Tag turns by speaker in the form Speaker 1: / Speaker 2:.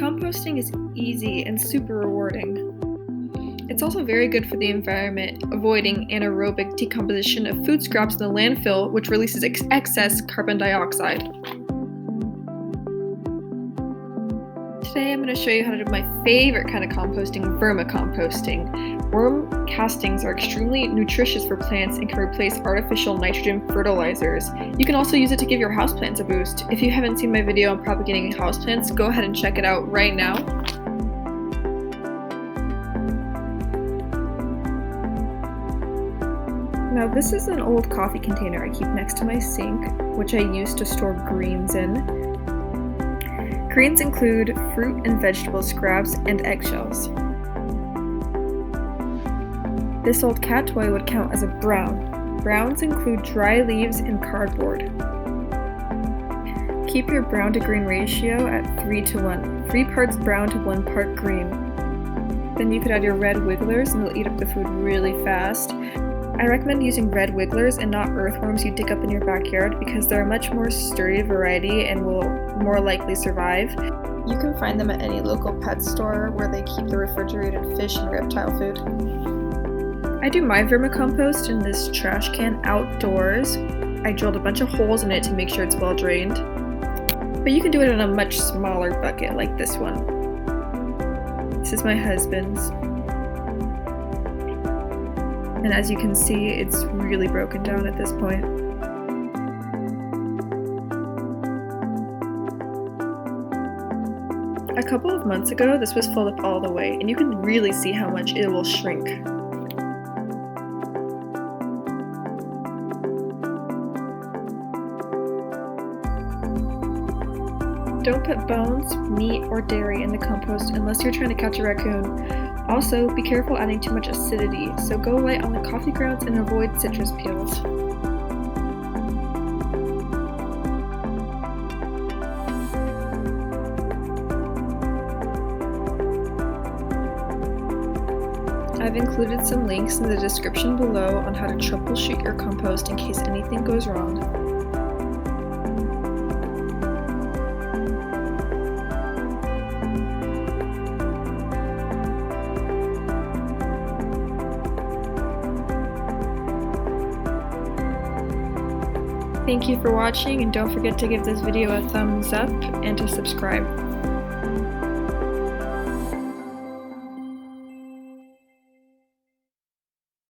Speaker 1: Composting is easy and super rewarding. It's also very good for the environment, avoiding anaerobic decomposition of food scraps in the landfill, which releases excess carbon dioxide. Today I'm going to show you how to do my favorite kind of composting, vermicomposting. Worm castings are extremely nutritious for plants and can replace artificial nitrogen fertilizers. You can also use it to give your houseplants a boost. If you haven't seen my video on propagating houseplants, go ahead and check it out right now. Now this is an old coffee container I keep next to my sink, which I use to store greens in. Greens include fruit and vegetable scraps and eggshells. This old cat toy would count as a brown. Browns include dry leaves and cardboard. Keep your brown to green ratio at 3:1, 3 parts brown to 1 part green. Then you could add your red wigglers and they'll eat up the food really fast. I recommend using red wigglers and not earthworms you dig up in your backyard because they're a much more sturdy variety and will more likely survive. You can find them at any local pet store where they keep the refrigerated fish and reptile food. I do my vermicompost in this trash can outdoors. I drilled a bunch of holes in it to make sure it's well drained. But you can do it in a much smaller bucket like this one. This is my husband's. And as you can see, it's really broken down at this point. A couple of months ago, this was filled up all the way, and you can really see how much it will shrink. Don't put bones, meat, or dairy in the compost unless you're trying to catch a raccoon. Also, be careful adding too much acidity, so go light on the coffee grounds and avoid citrus peels. I've included some links in the description below on how to troubleshoot your compost in case anything goes wrong. Thank you for watching, and don't forget to give this video a thumbs up and to subscribe.